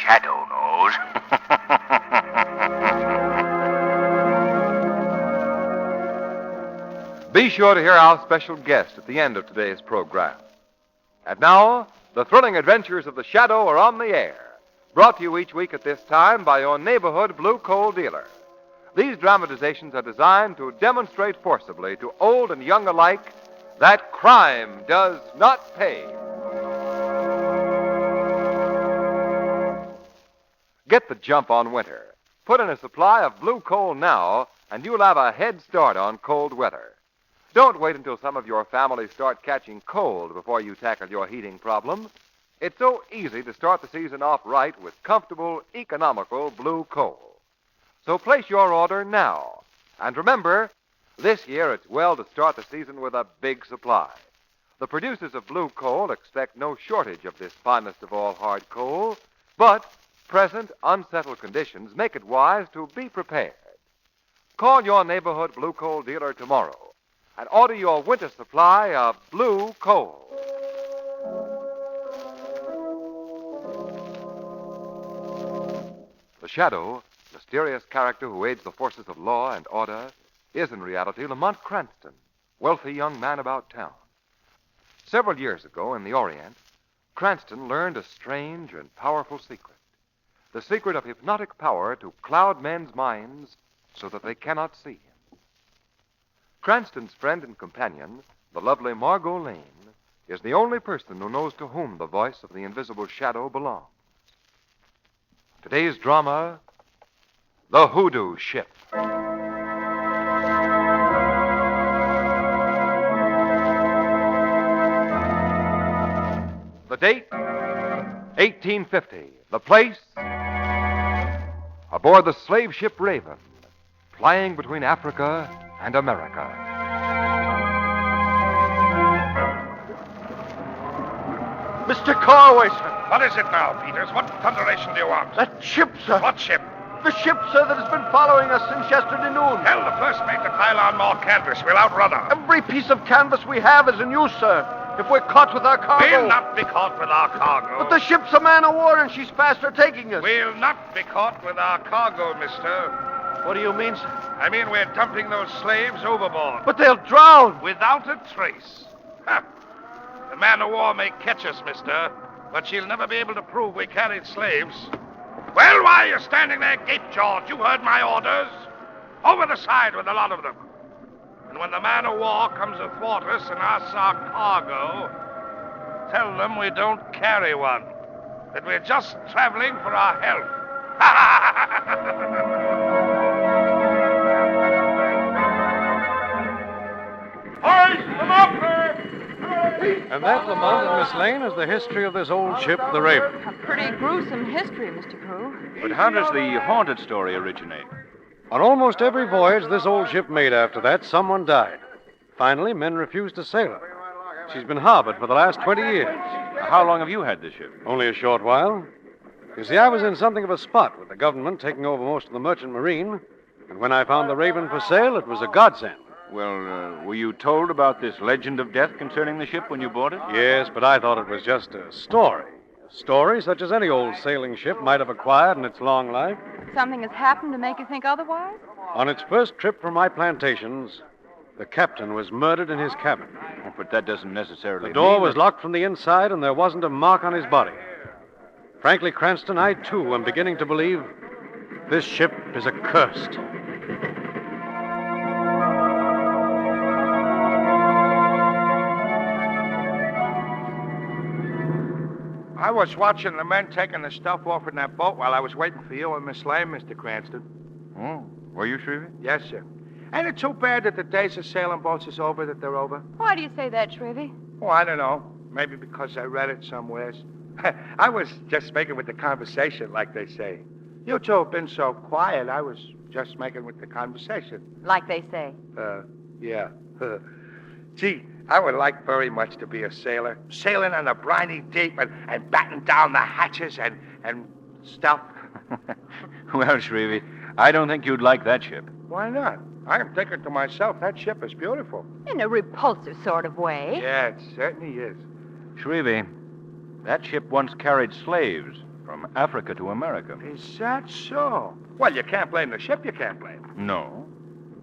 shadow knows. Be sure to hear our special guest at the end of today's program. And now, the thrilling adventures of the Shadow are on the air, brought to you each week at this time by your neighborhood blue coal dealer. These dramatizations are designed to demonstrate forcibly to old and young alike that crime does not pay. Get the jump on winter. Put in a supply of blue coal now, and you'll have a head start on cold weather. Don't wait until some of your family start catching cold before you tackle your heating problem. It's so easy to start the season off right with comfortable, economical blue coal. So place your order now. And remember, this year it's well to start the season with a big supply. The producers of blue coal expect no shortage of this finest of all hard coal, but present unsettled conditions make it wise to be prepared. Call your neighborhood blue coal dealer tomorrow and order your winter supply of blue coal. The Shadow, mysterious character who aids the forces of law and order, is in reality Lamont Cranston, wealthy young man about town. Several years ago in the Orient, Cranston learned a strange and powerful secret. The secret of hypnotic power to cloud men's minds so that they cannot see him. Cranston's friend and companion, the lovely Margot Lane, is the only person who knows to whom the voice of the invisible shadow belongs. Today's drama, The Hoodoo Ship. The date, 1850. The place, aboard the slave ship Raven, flying between Africa and America. Mr. Carway, sir. What is it now, Peters? What thunderation do you want? That ship, sir. What ship? The ship, sir, that has been following us since yesterday noon. Tell the first mate to pile on more canvas. We'll outrun her. Every piece of canvas we have is in use, sir. If we're caught with our cargo... We'll not be caught with our cargo. But the ship's a man of war and she's faster taking us. We'll not be caught with our cargo, mister. What do you mean, sir? I mean we're dumping those slaves overboard. But they'll drown. Without a trace. Ha! The man of war may catch us, mister, but she'll never be able to prove we carried slaves. Well, why are you standing there, gape-jawed? You heard my orders. Over the side with a lot of them. And when the man of war comes athwart us and asks our cargo, tell them we don't carry one. That we're just traveling for our health. And that, Lamont and Miss Lane, is the history of this old ship, the Raven. A pretty gruesome history, Mr. Crew. But how does the haunted story originate? On almost every voyage this old ship made after that, someone died. Finally, men refused to sail her. She's been harbored for the last 20 years. How long have you had this ship? Only a short while. You see, I was in something of a spot with the government taking over most of the merchant marine, and when I found the Raven for sale, it was a godsend. Well, were you told about this legend of death concerning the ship when you bought it? Yes, but I thought it was just a story. A story such as any old sailing ship might have acquired in its long life. Something has happened to make you think otherwise? On its first trip from my plantations, the captain was murdered in his cabin. Oh, but that doesn't necessarily The door mean was that... locked from the inside, and there wasn't a mark on his body. Frankly, Cranston, I, too, am beginning to believe this ship is accursed. I was watching the men taking the stuff off in that boat while I was waiting for you and Miss Lane, Mr. Cranston. Oh, were you, Shrevey? Yes, sir. Ain't it too bad that the days of sailing boats is over, that they're over? Why do you say that, Shrevey? Oh, I don't know. Maybe because I read it somewheres. I was just making with the conversation, like they say. You two have been so quiet, I was just making with the conversation. Like they say. Yeah. Gee, I would like very much to be a sailor. Sailing on the briny deep and batten down the hatches and stuff. Well, Shrevey, I don't think you'd like that ship. Why not? I'm thinking to myself, that ship is beautiful. In a repulsive sort of way. Yeah, it certainly is. Shrevey, that ship once carried slaves from Africa to America. Is that so? Well, you can't blame the ship, you can't blame. No.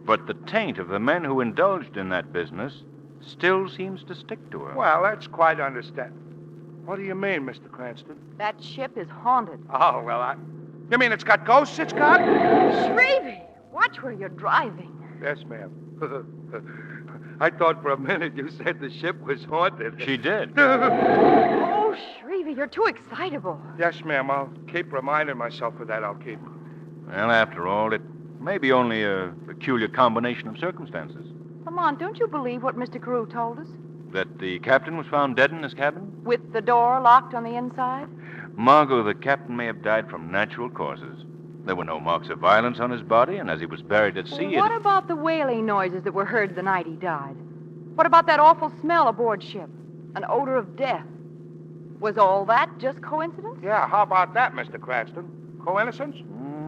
But the taint of the men who indulged in that business still seems to stick to her. Well, that's quite understandable. What do you mean, Mr. Cranston? That ship is haunted. Oh, well, You mean it's got ghosts, it's got? Shrevey, watch where you're driving. Yes, ma'am. I thought for a minute you said the ship was haunted. She did. Oh, Shrevey, you're too excitable. Yes, ma'am. I'll keep reminding myself of that. I'll keep. Well, after all, it may be only a peculiar combination of circumstances. Lamont, don't you believe what Mr. Carew told us? That the captain was found dead in his cabin? With the door locked on the inside? Margot, the captain may have died from natural causes. There were no marks of violence on his body, and as he was buried at sea... What about the wailing noises that were heard the night he died? What about that awful smell aboard ship? An odor of death. Was all that just coincidence? Yeah, how about that, Mr. Cranston? Coincidence?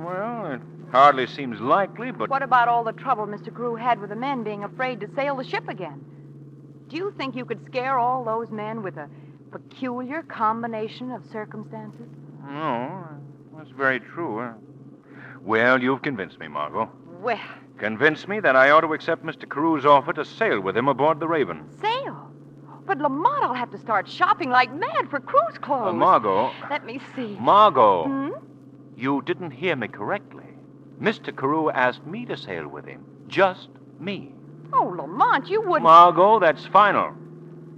Well, it hardly seems likely, but... What about all the trouble Mr. Carew had with the men being afraid to sail the ship again? Do you think you could scare all those men with a peculiar combination of circumstances? No, that's very true. Well, you've convinced me, Margot. Well, Convinced me that I ought to accept Mr. Carew's offer to sail with him aboard the Raven. sail? But Lamont, I'll have to start shopping like mad for cruise clothes. Margot. Let me see. Margot. Hmm? You didn't hear me correctly. Mr. Carew asked me to sail with him. Just me. Oh, Lamont, you wouldn't... Margot, that's final.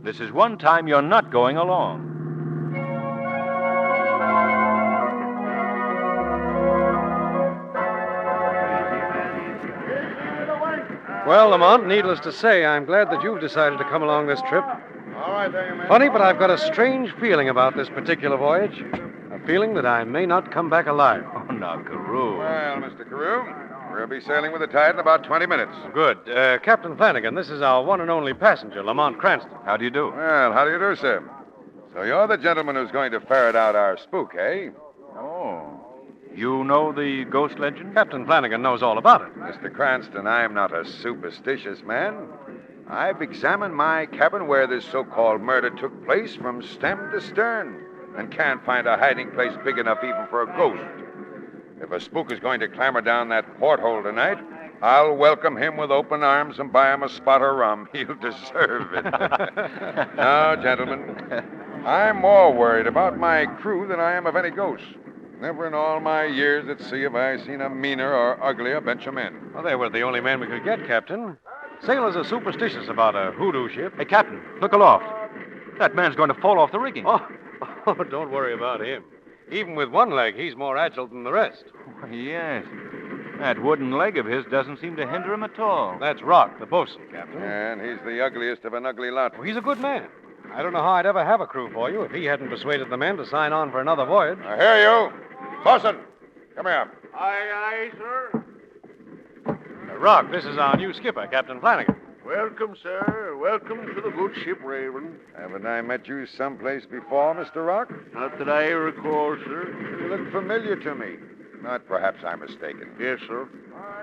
This is one time you're not going along. Well, Lamont, needless to say, I'm glad that you've decided to come along this trip. All right, there you man. Funny, but I've got a strange feeling about this particular voyage. A feeling that I may not come back alive. Oh, now, Carew. Well, Mr. Carew, we'll be sailing with the tide in about 20 minutes. Good. Captain Flanagan, this is our one and only passenger, Lamont Cranston. How do you do? Well, how do you do, sir? So you're the gentleman who's going to ferret out our spook, eh? Oh. You know the ghost legend? Captain Flanagan knows all about it. Mr. Cranston, I'm not a superstitious man. I've examined my cabin where this so-called murder took place from stem to stern and can't find a hiding place big enough even for a ghost. If a spook is going to clamber down that porthole tonight, I'll welcome him with open arms and buy him a spot of rum. He'll deserve it. Now, gentlemen, I'm more worried about my crew than I am of any ghost. Never in all my years at sea have I seen a meaner or uglier bunch of men. Well, they were the only men we could get, Captain. Sailors are superstitious about a hoodoo ship. Hey, Captain, look aloft. That man's going to fall off the rigging. Oh, don't worry about him. Even with one leg, he's more agile than the rest. Yes. That wooden leg of his doesn't seem to hinder him at all. That's Rock, the bosun, Captain. And he's the ugliest of an ugly lot. Well, he's a good man. I don't know how I'd ever have a crew for you if he hadn't persuaded the men to sign on for another voyage. I hear you. Bosun, come here. Aye, sir. Rock, this is our new skipper, Captain Flanagan. Welcome, sir. Welcome to the good ship Raven. Haven't I met you someplace before, Mr. Rock? Not that I recall, sir. You look familiar to me. But perhaps I'm mistaken. Yes, sir.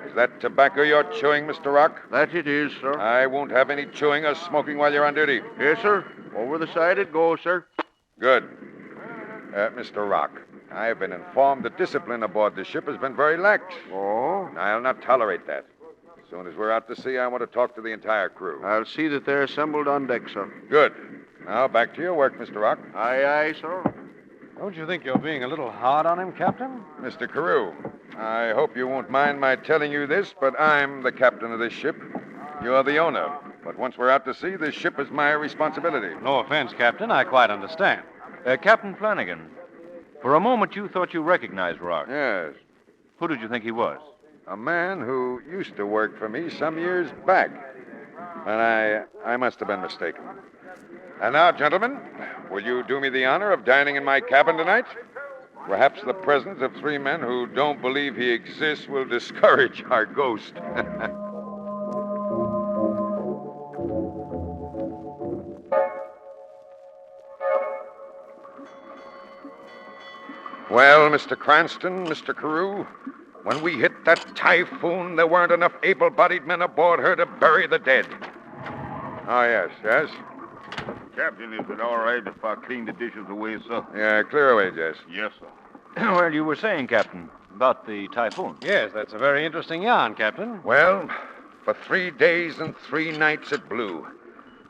Is that tobacco you're chewing, Mr. Rock? That it is, sir. I won't have any chewing or smoking while you're on duty. Yes, sir. Over the side it goes, sir. Good. Mr. Rock, I've been informed the discipline aboard the ship has been very lax. Oh? I'll not tolerate that. As soon as we're out to sea, I want to talk to the entire crew. I'll see that they're assembled on deck, sir. Good. Now, back to your work, Mr. Rock. Aye, sir. Don't you think you're being a little hard on him, Captain? Mr. Carew, I hope you won't mind my telling you this, but I'm the captain of this ship. You're the owner. But once we're out to sea, this ship is my responsibility. No offense, Captain. I quite understand. Captain Flanagan, for a moment you thought you recognized Rock. Yes. Who did you think he was? A man who used to work for me some years back. And I must have been mistaken. And now, gentlemen, will you do me the honor of dining in my cabin tonight? Perhaps the presence of three men who don't believe he exists will discourage our ghost. Well, Mr. Cranston, Mr. Carew, when we hit that typhoon, there weren't enough able-bodied men aboard her to bury the dead. Oh, yes. Captain, is it all right if I clean the dishes away, sir? Yeah, clear away, Jess. Yes, sir. Well, you were saying, Captain, about the typhoon. Yes, that's a very interesting yarn, Captain. Well, for 3 days and 3 nights it blew.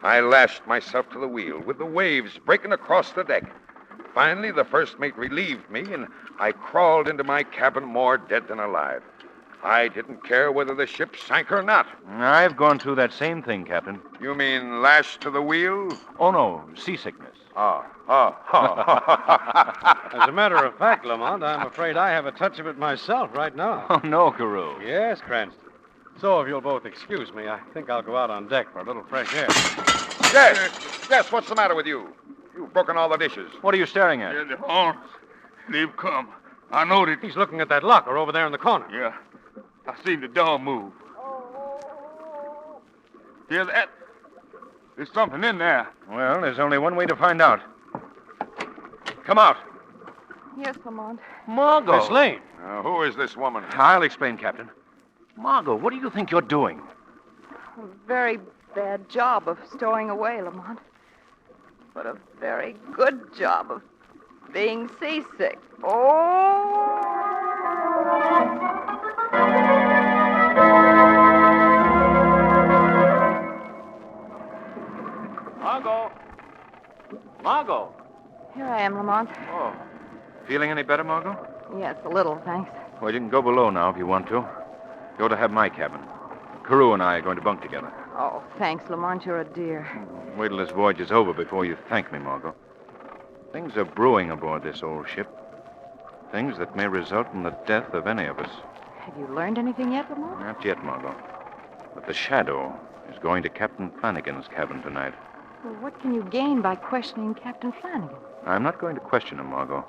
I lashed myself to the wheel with the waves breaking across the deck. Finally, the first mate relieved me, and I crawled into my cabin more dead than alive. I didn't care whether the ship sank or not. I've gone through that same thing, Captain. You mean lashed to the wheel? Oh, no, seasickness. Oh. As a matter of fact, Lamont, I'm afraid I have a touch of it myself right now. Oh, no, Carew. Yes, Cranston. So if you'll both excuse me, I think I'll go out on deck for a little fresh air. Yes, what's the matter with you? You've broken all the dishes. What are you staring at? Yeah, the horns. They've come. I know that. He's looking at that locker over there in the corner. Yeah. I seen the door move. Yeah, that. There's something in there. Well, there's only one way to find out. Come out. Yes, Lamont. Margot. Miss Lane. Who is this woman? I'll explain, Captain. Margot, what do you think you're doing? A very bad job of stowing away, Lamont. But a very good job of being seasick. Oh! Margot. Here I am, Lamont. Oh. Feeling any better, Margot? Yes, a little, thanks. Well, you can go below now if you want to. You're to have my cabin. Carew and I are going to bunk together. Oh, thanks, Lamont. You're a dear. Wait till this voyage is over before you thank me, Margot. Things are brewing aboard this old ship. Things that may result in the death of any of us. Have you learned anything yet, Lamont? Not yet, Margot. But the Shadow is going to Captain Flanagan's cabin tonight. Well, what can you gain by questioning Captain Flanagan? I'm not going to question him, Margot.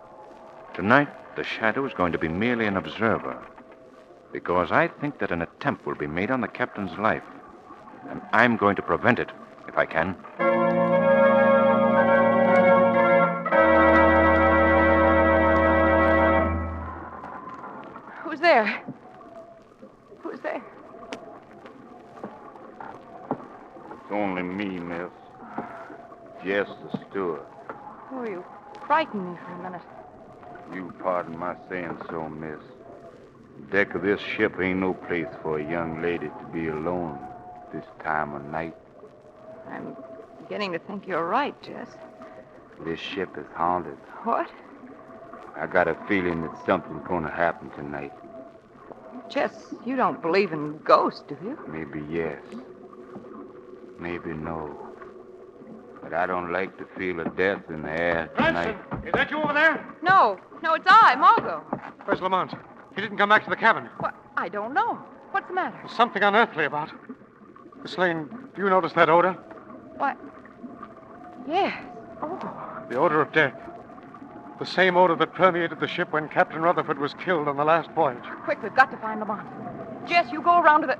Tonight, the Shadow is going to be merely an observer. Because I think that an attempt will be made on the captain's life. And I'm going to prevent it, if I can. Who's there? Who's there? It's only me, miss. Just the steward. Oh, you frightened me for a minute. You pardon my saying so, miss. The deck of this ship ain't no place for a young lady to be alone this time of night. I'm beginning to think you're right, Jess. This ship is haunted. What? I got a feeling that something's going to happen tonight. Jess, you don't believe in ghosts, do you? Maybe yes. Maybe no. But I don't like the feel of death in the air tonight. Cranston, is that you over there? No, it's I, Margot. Where's Lamont? He didn't come back to the cabin. What? I don't know. What's the matter? There's something unearthly about it. Miss Lane, do you notice that odor? What? Yes. Oh. The odor of death. The same odor that permeated the ship when Captain Rutherford was killed on the last voyage. Quick, we've got to find Lamont. Jess, you go around to the...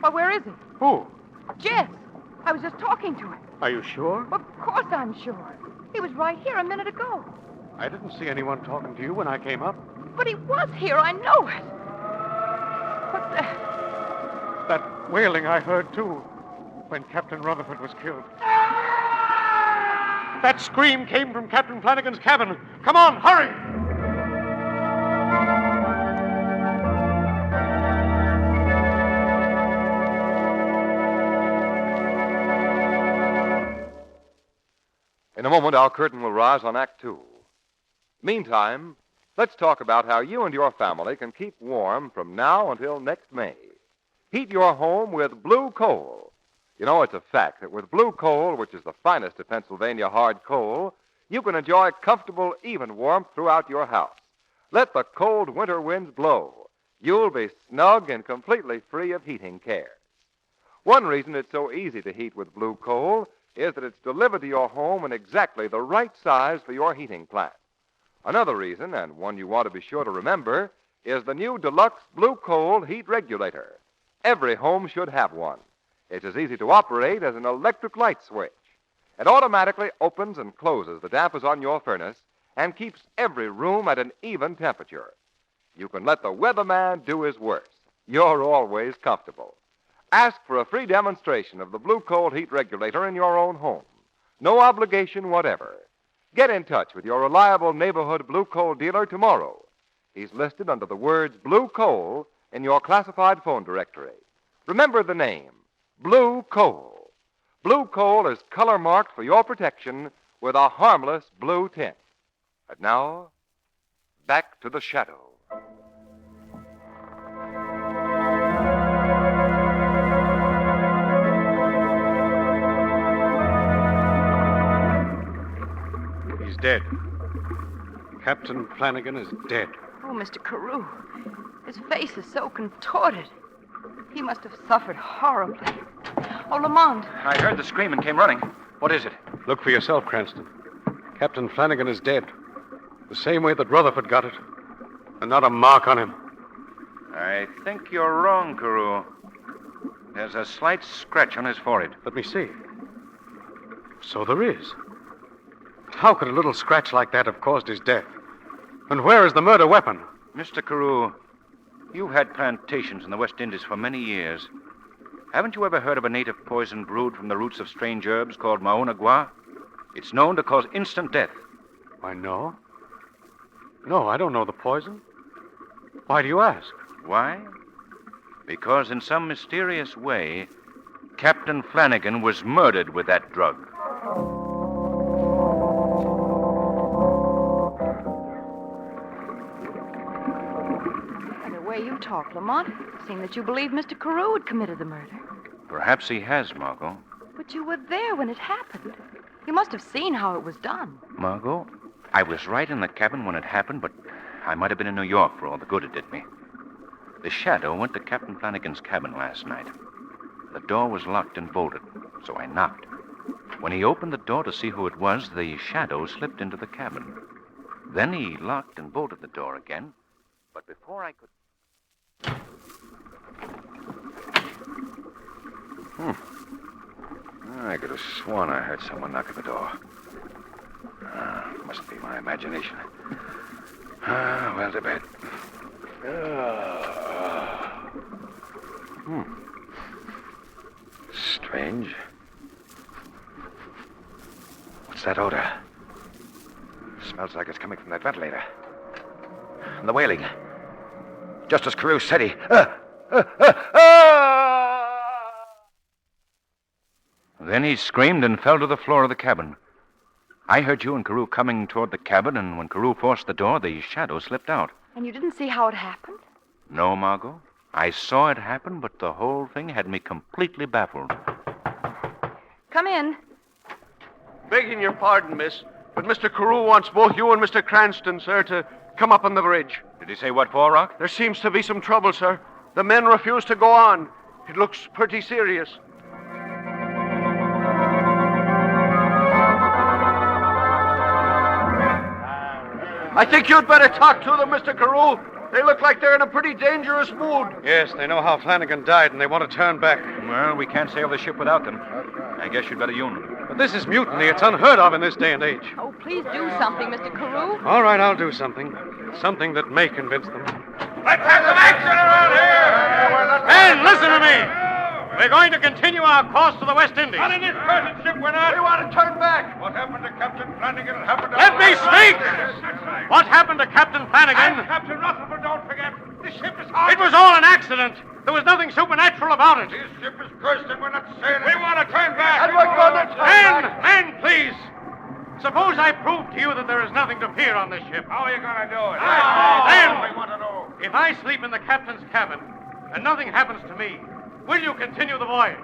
Well, where is he? Who? Jess. I was just talking to him. Are you sure? Of course I'm sure. He was right here a minute ago. I didn't see anyone talking to you when I came up. But he was here. I know it. What's that? That wailing I heard, too, when Captain Rutherford was killed. That scream came from Captain Flanagan's cabin. Come on, hurry! In a moment, our curtain will rise on Act 2. Meantime, let's talk about how you and your family can keep warm from now until next May. Heat your home with blue coal. You know, it's a fact that with blue coal, which is the finest of Pennsylvania hard coal, you can enjoy comfortable, even warmth throughout your house. Let the cold winter winds blow. You'll be snug and completely free of heating cares. One reason it's so easy to heat with blue coal is that it's delivered to your home in exactly the right size for your heating plant. Another reason, and one you want to be sure to remember, is the new Deluxe Blue Coal Heat Regulator. Every home should have one. It's as easy to operate as an electric light switch. It automatically opens and closes the dampers on your furnace and keeps every room at an even temperature. You can let the weatherman do his worst. You're always comfortable. Ask for a free demonstration of the Blue Coal Heat Regulator in your own home. No obligation whatever. Get in touch with your reliable neighborhood blue coal dealer tomorrow. He's listed under the words Blue Coal in your classified phone directory. Remember the name, Blue Coal. Blue Coal is color marked for your protection with a harmless blue tint. And now, back to the shadow. He's dead. Captain Flanagan is dead. Oh, Mr. Carew. His face is so contorted. He must have suffered horribly. Oh, Lamont. I heard the scream and came running. What is it? Look for yourself, Cranston. Captain Flanagan is dead. The same way that Rutherford got it. And not a mark on him. I think you're wrong, Carew. There's a slight scratch on his forehead. Let me see. So there is. How could a little scratch like that have caused his death? And where is the murder weapon? Mr. Carew, you've had plantations in the West Indies for many years. Haven't you ever heard of a native poison brewed from the roots of strange herbs called maunagua? It's known to cause instant death. Why, no. No, I don't know the poison. Why do you ask? Why? Because in some mysterious way, Captain Flanagan was murdered with that drug. You talk, Lamont. It seemed that you believed Mr. Carew had committed the murder. Perhaps he has, Margot. But you were there when it happened. You must have seen how it was done. Margot, I was right in the cabin when it happened, but I might have been in New York for all the good it did me. The shadow went to Captain Flanagan's cabin last night. The door was locked and bolted, so I knocked. When he opened the door to see who it was, the shadow slipped into the cabin. Then he locked and bolted the door again, but before I could... I could have sworn I heard someone knock at the door. Must be my imagination. Well, to bed. Strange. What's that odor? Smells like it's coming from that ventilator. And the wailing. Just as Carew said he... Then he screamed and fell to the floor of the cabin. I heard you and Carew coming toward the cabin, and when Carew forced the door, the shadow slipped out. And you didn't see how it happened? No, Margot. I saw it happen, but the whole thing had me completely baffled. Come in. Begging your pardon, miss, but Mr. Carew wants both you and Mr. Cranston, sir, to come up on the bridge. Did he say what for, Rock? There seems to be some trouble, sir. The men refuse to go on. It looks pretty serious. I think you'd better talk to them, Mr. Carew. They look like they're in a pretty dangerous mood. Yes, they know how Flanagan died, and they want to turn back. Well, we can't sail the ship without them. I guess you'd better union. But this is mutiny. It's unheard of in this day and age. Oh, please do something, Mr. Carew. All right, I'll do something. Something that may convince them. Let's have some action around here! Men, listen to me! We're going to continue our course to the West Indies. Not in this present ship, we're not. We want to turn back. What happened to Captain Flanagan happened to... Let me speak! Right. What happened to Captain Flanagan? And Captain Rutherford, don't forget. This ship is hard. It was all an accident. There was nothing supernatural about it. This ship is cursed and we're not sailing. We want to turn back. And we're going to turn back. Men, please! Suppose I prove to you that there is nothing to fear on this ship. How are you going to do it? Then, we want to know. if I sleep in the captain's cabin and nothing happens to me, will you continue the voyage?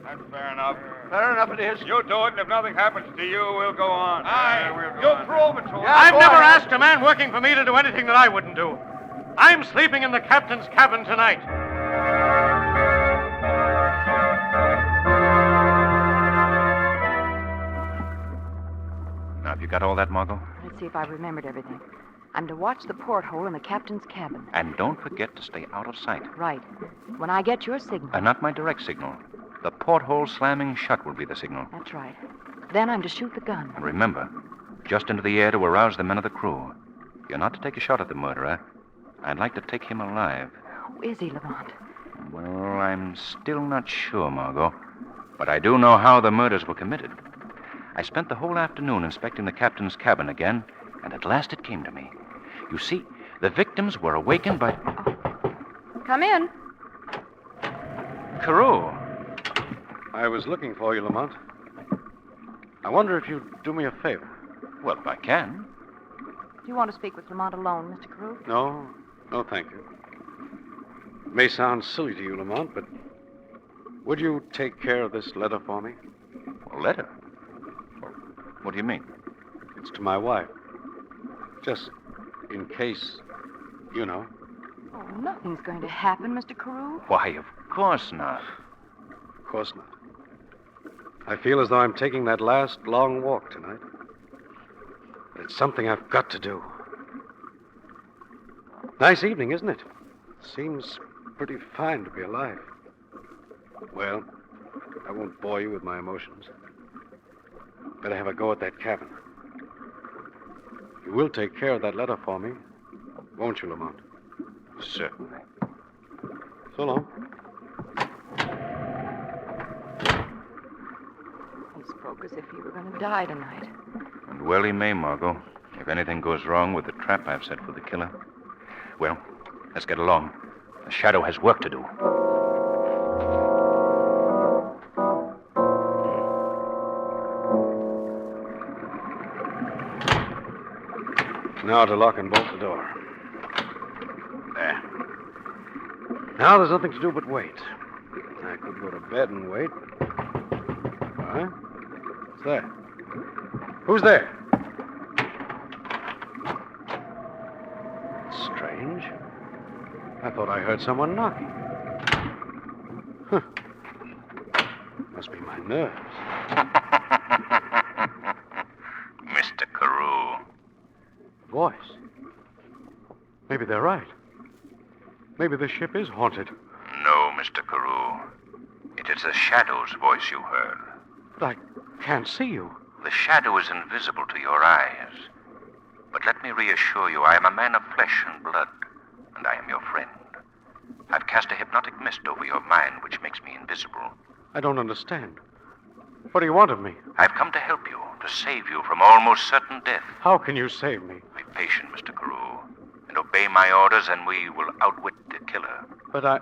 That's fair enough. Fair enough it is. You do it, and if nothing happens to you, we'll go on. Aye, you'll prove it to us. I've never asked a man working for me to do anything that I wouldn't do. I'm sleeping in the captain's cabin tonight. Now, have you got all that, Margot? Let's see if I remembered everything. I'm to watch the porthole in the captain's cabin. And don't forget to stay out of sight. Right. When I get your signal. Not my direct signal. The porthole slamming shut will be the signal. That's right. Then I'm to shoot the gun. And remember, just into the air to arouse the men of the crew. You're not to take a shot at the murderer. I'd like to take him alive. Who is he, Lamont? Well, I'm still not sure, Margot. But I do know how the murders were committed. I spent the whole afternoon inspecting the captain's cabin again, and at last it came to me. You see, the victims were awakened by... Come in. Carew. I was looking for you, Lamont. I wonder if you'd do me a favor. Well, if I can. Do you want to speak with Lamont alone, Mr. Carew? No, thank you. It may sound silly to you, Lamont, but would you take care of this letter for me? A letter? What do you mean? It's to my wife. Just in case, you know. Oh, nothing's going to happen, Mr. Carew. Why, of course not. Of course not. I feel as though I'm taking that last long walk tonight. But it's something I've got to do. Nice evening, isn't it? Seems pretty fine to be alive. Well, I won't bore you with my emotions. Better have a go at that cabin. You will take care of that letter for me, won't you, Lamont? Certainly. So long. He spoke as if he were going to die tonight. And well he may, Margot. If anything goes wrong with the trap I've set for the killer. Well, let's get along. The Shadow has work to do. Now to lock and bolt the door. There. Now there's nothing to do but wait. I could go to bed and wait, but... Huh? What's that? Who's there? Strange. I thought I heard someone knocking. Huh. Must be my nerves. Mr. Carew. Voice. Maybe they're right. Maybe the ship is haunted. No, Mr. Carew. It is the Shadow's voice you heard. But I can't see you. The Shadow is invisible to your eyes. But let me reassure you, I am a man of flesh and blood, and I am your friend. I've cast a hypnotic mist over your mind, which makes me invisible. I don't understand. What do you want of me? I've come to help you, to save you from almost certain death. How can you save me? Be patient, Mr. Carew, and obey my orders, and we will outwit the killer. But I...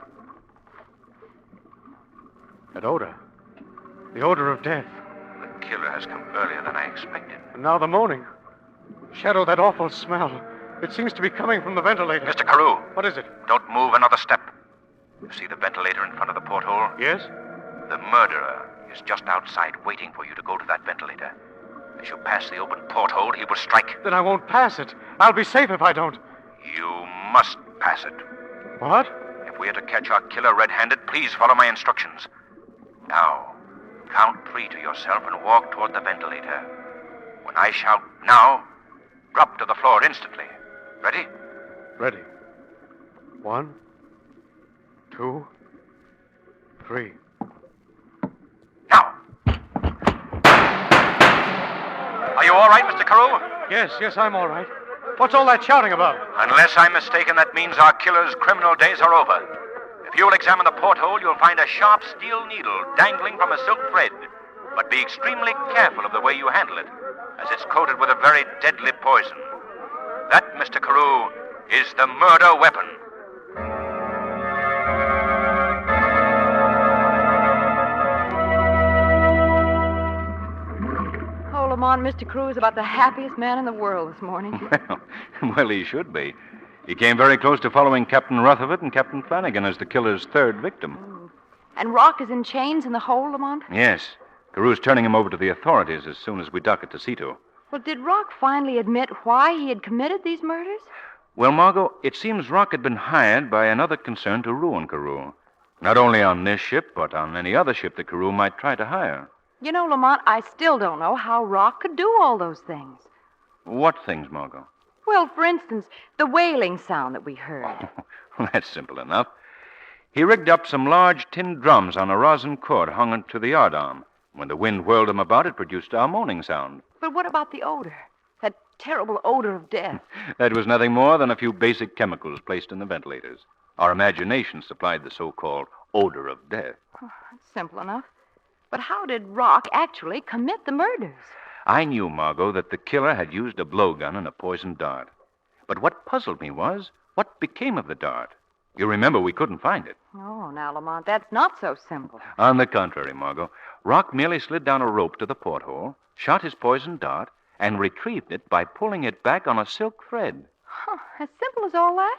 That odor. The odor of death. The killer has come earlier than I expected. And now the moaning. Shadow, that awful smell. It seems to be coming from the ventilator. Mr. Carew. What is it? Don't move another step. You see the ventilator in front of the porthole? Yes? The murderer is just outside waiting for you to go to that ventilator. As you pass the open porthole, he will strike. Then I won't pass it. I'll be safe if I don't. You must pass it. What? If we are to catch our killer red-handed, please follow my instructions. Now, count 3 to yourself and walk toward the ventilator. When I shout now, drop to the floor instantly. Ready? Ready. 1, 2, 3. Now! Are you all right, Mr. Carew? Yes, I'm all right. What's all that shouting about? Unless I'm mistaken, that means our killer's criminal days are over. If you'll examine the porthole, you'll find a sharp steel needle dangling from a silk thread. But be extremely careful of the way you handle it, as it's coated with a very deadly poison. That, Mr. Carew, is the murder weapon. Oh, Lamont, Mr. Carew is about the happiest man in the world this morning. Well, he should be. He came very close to following Captain Rutherford and Captain Flanagan as the killer's third victim. And Rock is in chains in the hole, Lamont? Yes. Carew's turning him over to the authorities as soon as we dock at Tecito. Well, did Rock finally admit why he had committed these murders? Well, Margot, it seems Rock had been hired by another concern to ruin Carew. Not only on this ship, but on any other ship that Carew might try to hire. You know, Lamont, I still don't know how Rock could do all those things. What things, Margot? Well, for instance, the wailing sound that we heard. That's simple enough. He rigged up some large tin drums on a rosin cord hung onto the yardarm. When the wind whirled them about, it produced a moaning sound. But what about the odor? That terrible odor of death. That was nothing more than a few basic chemicals placed in the ventilators. Our imagination supplied the so-called odor of death. Oh, that's simple enough. But how did Rock actually commit the murders? I knew, Margot, that the killer had used a blowgun and a poisoned dart. But what puzzled me was what became of the dart. You remember we couldn't find it. Oh, now, Lamont, that's not so simple. On the contrary, Margot, Rock merely slid down a rope to the porthole, shot his poisoned dart, and retrieved it by pulling it back on a silk thread. Huh, as simple as all that?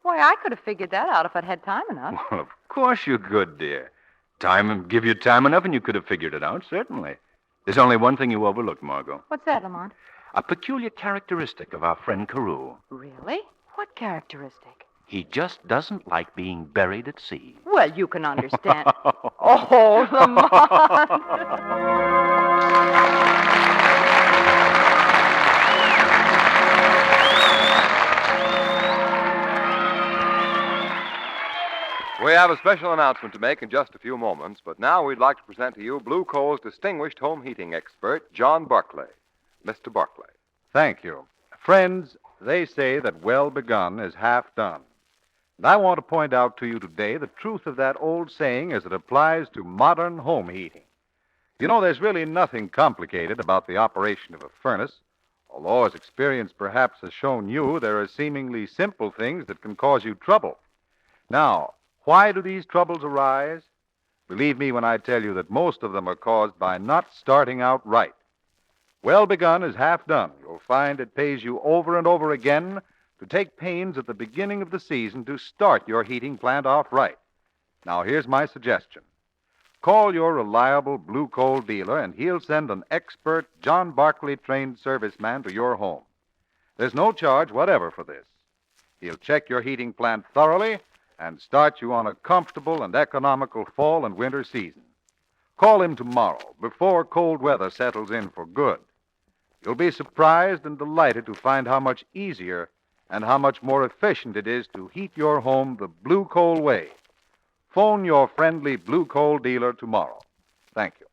Why, I could have figured that out if I'd had time enough. Well, of course you could, dear. Give you time enough and you could have figured it out, certainly. There's only one thing you overlooked, Margot. What's that, Lamont? A peculiar characteristic of our friend Carew. Really? What characteristic? He just doesn't like being buried at sea. Well, you can understand. Oh, Lamont. We have a special announcement to make in just a few moments, but now we'd like to present to you Blue Coal's distinguished home heating expert, John Barclay. Mr. Barclay. Thank you. Friends, they say that well begun is half done. And I want to point out to you today the truth of that old saying as it applies to modern home heating. You know, there's really nothing complicated about the operation of a furnace, although, as experience perhaps has shown you, there are seemingly simple things that can cause you trouble. Now, why do these troubles arise? Believe me when I tell you that most of them are caused by not starting out right. Well begun is half done. You'll find it pays you over and over again to take pains at the beginning of the season to start your heating plant off right. Now, here's my suggestion. Call your reliable Blue Coal dealer, and he'll send an expert, John Barclay-trained serviceman to your home. There's no charge whatever for this. He'll check your heating plant thoroughly and start you on a comfortable and economical fall and winter season. Call him tomorrow, before cold weather settles in for good. You'll be surprised and delighted to find how much easier and how much more efficient it is to heat your home the Blue Coal way. Phone your friendly Blue Coal dealer tomorrow. Thank you.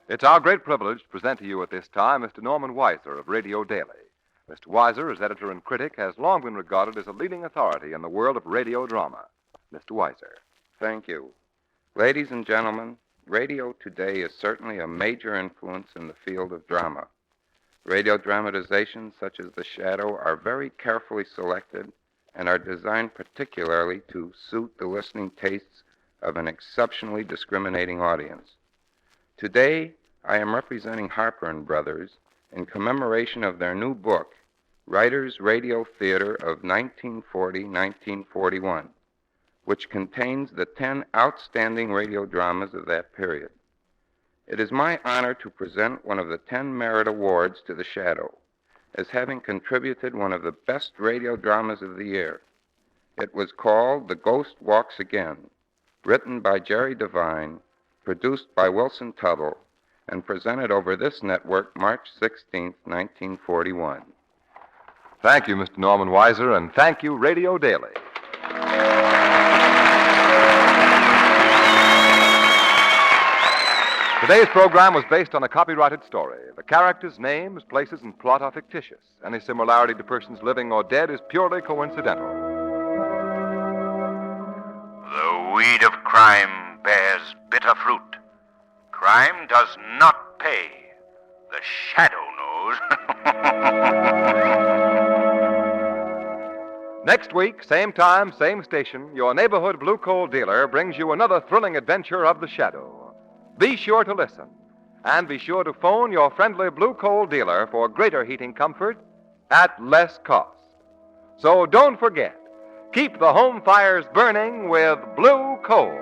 It's our great privilege to present to you at this time Mr. Norman Weiser of Radio Daily. Mr. Weiser, as editor and critic, has long been regarded as a leading authority in the world of radio drama. Mr. Weiser. Thank you. Ladies and gentlemen, radio today is certainly a major influence in the field of drama. Radio dramatizations such as The Shadow are very carefully selected and are designed particularly to suit the listening tastes of an exceptionally discriminating audience. Today, I am representing Harper & Brothers in commemoration of their new book, Writers' Radio Theater of 1940-1941, which contains the 10 outstanding radio dramas of that period. It is my honor to present one of the 10 merit awards to The Shadow, as having contributed one of the best radio dramas of the year. It was called The Ghost Walks Again, written by Jerry Devine, produced by Wilson Tuttle, and presented over this network March 16, 1941. Thank you, Mr. Norman Weiser, and thank you, Radio Daily. Today's program was based on a copyrighted story. The characters, names, places, and plot are fictitious. Any similarity to persons living or dead is purely coincidental. The weed of crime bears bitter fruit. Crime does not pay. The shadow knows. Next week, same time, same station, your neighborhood Blue Coal dealer brings you another thrilling adventure of the Shadow. Be sure to listen, and be sure to phone your friendly Blue Coal dealer for greater heating comfort at less cost. So don't forget, keep the home fires burning with Blue Coal.